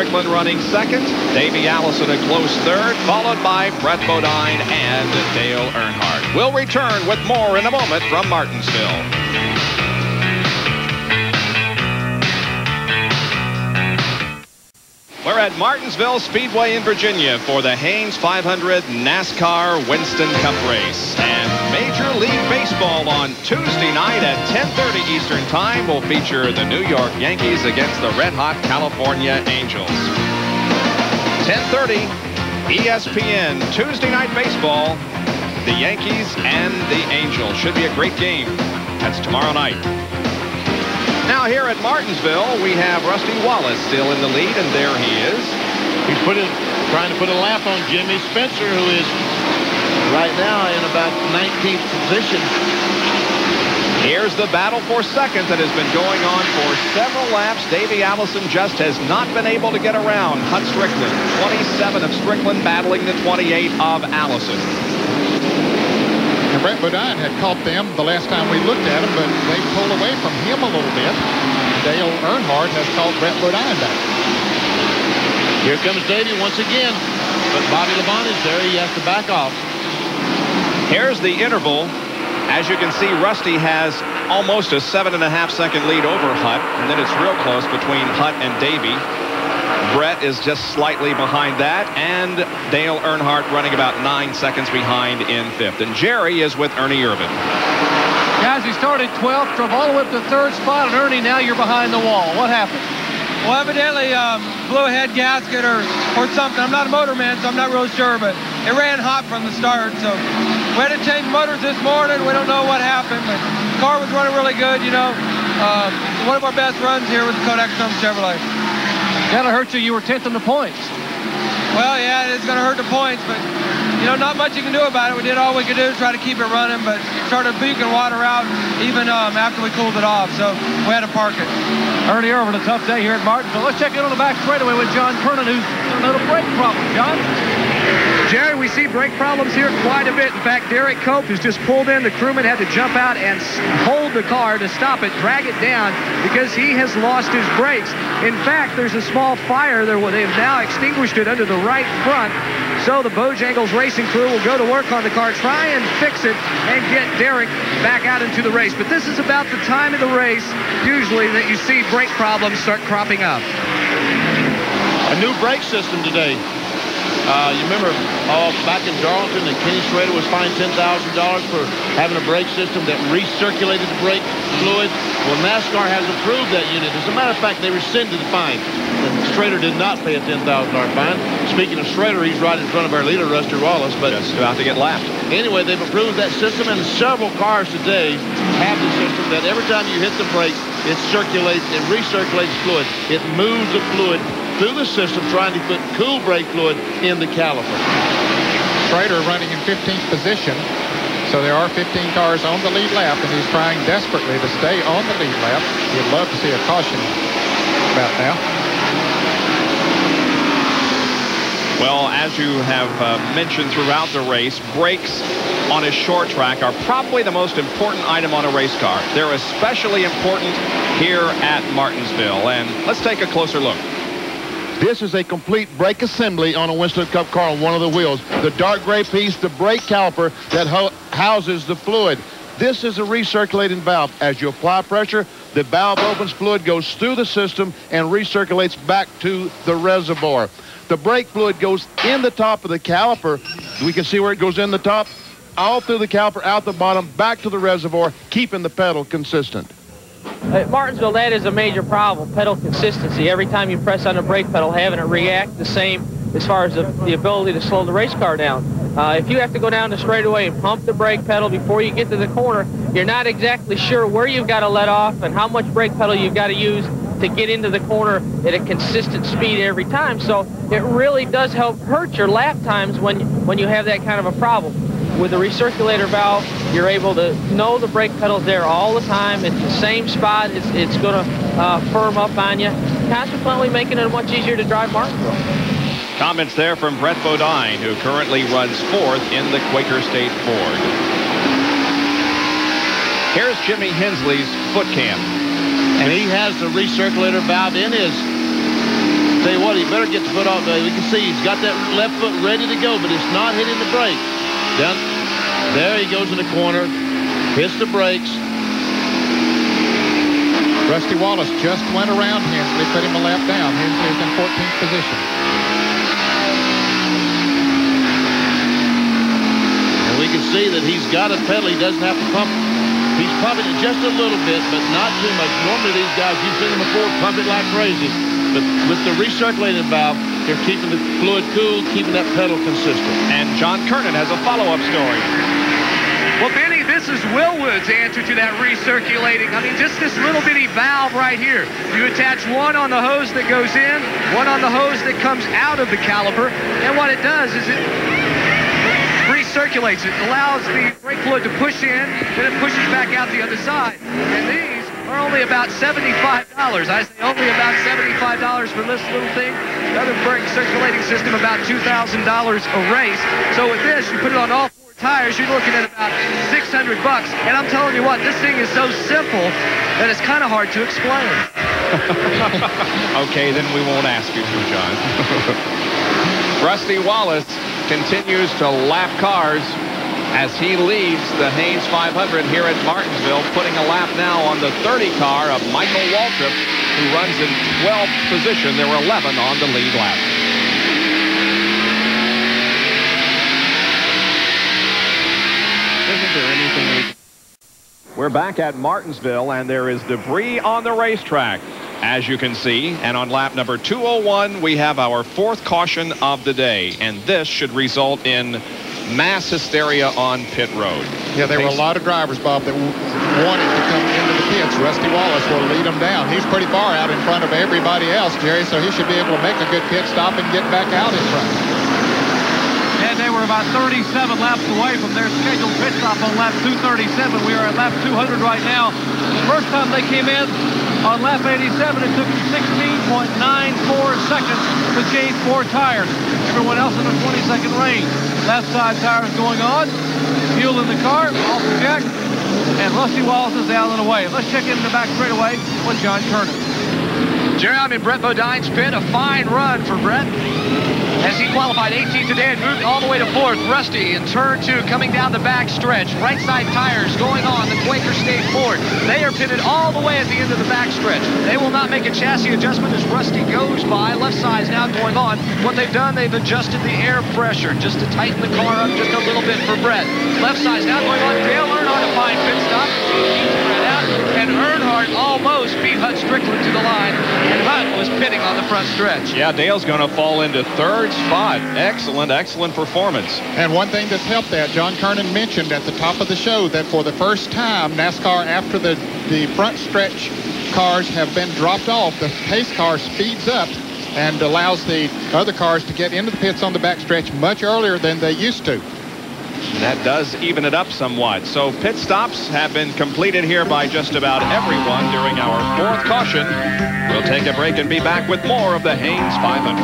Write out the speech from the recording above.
Strickland running second. Davey Allison a close third, followed by Brett Bodine and Dale Earnhardt. We'll return with more in a moment from Martinsville. We're at Martinsville Speedway in Virginia for the Haynes 500 NASCAR Winston Cup race. And Major League Baseball on Tuesday night at 10:30 Eastern Time will feature the New York Yankees against the red-hot California Angels. 10:30 ESPN Tuesday Night Baseball. The Yankees and the Angels. Should be a great game. That's tomorrow night. Now here at Martinsville, we have Rusty Wallace still in the lead, and there he is. He's trying to put a lap on Jimmy Spencer, who is right now in about 19th position. Here's the battle for second that has been going on for several laps. Davey Allison just has not been able to get around Hut Strickland. 27 of Strickland battling the 28 of Allison. And Brett Bodine had caught them the last time we looked at them, but they pulled away from him a little bit. Dale Earnhardt has caught Brett Bodine back. Here comes Davey once again, but Bobby Labonte is there. He has to back off. Here's the interval. As you can see, Rusty has almost a 7.5-second lead over Hut, and then it's real close between Hut and Davey. Brett is just slightly behind that, and Dale Earnhardt running about 9 seconds behind in fifth. And Jerry is with Ernie Irvan. Guys, he started 12th, drove all the way up to the third spot, and Ernie, now you're behind the wall. What happened? Well, evidently blew a head gasket or something. I'm not a motorman, so I'm not real sure, but it ran hot from the start. So we had to change motors this morning. We don't know what happened, but the car was running really good, you know. One of our best runs here with the Kodak Stone Chevrolet. That'll hurt you. You were 10th in the points. Well, yeah, it's going to hurt the points, but, you know, not much you can do about it. We did all we could do to try to keep it running, but started buking water out even after we cooled it off, so we had to park it. Ernie Irvan, a tough day here at Martinsville. Let's check in on the back straightaway with John Kernan, who's a little brake problem. John? Jerry, we see brake problems here quite a bit. In fact, Derrike Cope has just pulled in. The crewman had to jump out and hold the car to stop it, drag it down, because he has lost his brakes. In fact, there's a small fire there. They've now extinguished it under the right front. So the Bojangles racing crew will go to work on the car, try and fix it, and get Derrike back out into the race. But this is about the time of the race, usually, that you see brake problems start cropping up. A new brake system today. You remember back in Darlington that Kenny Schrader was fined $10,000 for having a brake system that recirculated the brake fluid? Well, NASCAR has approved that unit. As a matter of fact, they rescinded the fine. And Schrader did not pay a $10,000 fine. Speaking of Schrader, he's right in front of our leader, Rusty Wallace. But just about to get lapped. Anyway, they've approved that system, and several cars today have the system that every time you hit the brake, it circulates, it recirculates fluid. It moves the fluid through the system, trying to put cool brake fluid in the caliper. Schrader running in 15th position. So there are 15 cars on the lead lap, and he's trying desperately to stay on the lead lap. You'd love to see a caution about now. Well, as you have mentioned throughout the race, brakes on a short track are probably the most important item on a race car. They're especially important here at Martinsville. And let's take a closer look. This is a complete brake assembly on a Winston Cup car on one of the wheels. The dark gray piece, the brake caliper that houses the fluid. This is a recirculating valve. As you apply pressure, the valve opens, fluid goes through the system and recirculates back to the reservoir. The brake fluid goes in the top of the caliper. We can see where it goes in the top, all through the caliper, out the bottom, back to the reservoir, keeping the pedal consistent. At Martinsville, that is a major problem, pedal consistency. Every time you press on the brake pedal, having it react the same as far as the ability to slow the race car down. If you have to go down the straightaway and pump the brake pedal before you get to the corner, you're not exactly sure where you've got to let off and how much brake pedal you've got to use to get into the corner at a consistent speed every time. So it really does hurt your lap times when you have that kind of a problem. With the recirculator valve, you're able to know the brake pedal's there all the time. It's the same spot. It's going to firm up on you, consequently making it much easier to drive Martinsville. Comments there from Brett Bodine, who currently runs fourth in the Quaker State Ford. Here's Jimmy Hensley's foot cam. And he has the recirculator valve in his Tell you what, he better get the foot off. We can see he's got that left foot ready to go, but it's not hitting the brake. Down there he goes in the corner, hits the brakes. Rusty Wallace just went around Hensley, put him a lap down. Hensley is in 14th position. And we can see that he's got a pedal. He doesn't have to pump. He's pumping it just a little bit, but not too much. Normally these guys, you've seen them before, pump it like crazy. But with the recirculating valve, they're keeping the fluid cool, keeping that pedal consistent. And John Kernan has a follow-up story. Well, Benny, this is Willwood's answer to that recirculating. I mean, just this little bitty valve right here. You attach one on the hose that goes in, one on the hose that comes out of the caliper, and what it does is it recirculates. It allows the brake fluid to push in, then it pushes back out the other side. And these are only about $75. I say only about $75 for this little thing. The other brake circulating system, about $2,000 a race. So with this, you put it on all tires, you're looking at about $600. And I'm telling you what, this thing is so simple that it's kind of hard to explain. Okay, then we won't ask you to, John. Rusty Wallace continues to lap cars as he leads the Haynes 500 here at Martinsville, putting a lap now on the 30 car of Michael Waltrip, who runs in 12th position. There were 11 on the lead lap. Isn't there anything We're back at Martinsville, and there is debris on the racetrack, as you can see. And on lap number 201, we have our fourth caution of the day, and this should result in mass hysteria on pit road. Yeah, there were a lot of drivers, Bob, that wanted to come into the pits. Rusty Wallace will lead them down. He's pretty far out in front of everybody else, Jerry, so he should be able to make a good pit stop and get back out in front. And they were about 37 laps away from their scheduled pit stop on lap 237. We are at lap 200 right now. The first time they came in on lap 87, it took 16.94 seconds to change 4 tires. Everyone else in a 20-second range. Left side tires going on. Fuel in the car, off the jack, and Rusty Wallace is out and away. Let's check into the back straightaway with John Kernan. Jerry, I'm in Brett Bodine's pit. A fine run for Brett, as he qualified 18th today and moved all the way to 4th. Rusty in turn 2 coming down the back stretch. Right side tires going on the Quaker State Ford. They are pitted all the way at the end of the back stretch. They will not make a chassis adjustment as Rusty goes by. Left side is now going on. What they've done, they've adjusted the air pressure just to tighten the car up just a little bit for Brett. Left side is now going on. Dale Earnhardt a fine pit stop. Keeps Brett out. And Earnhardt almost beat Hut Strickland to the line. And Hut was pitting on the front stretch. Yeah, Dale's going to fall into 3rd spot. Excellent, excellent performance. And one thing that's helped that, John Kernan mentioned at the top of the show that for the first time, NASCAR, after the front stretch cars have been dropped off, the pace car speeds up and allows the other cars to get into the pits on the back stretch much earlier than they used to. That does even it up somewhat. So pit stops have been completed here by just about everyone during our fourth caution. We'll take a break and be back with more of the Haynes 500.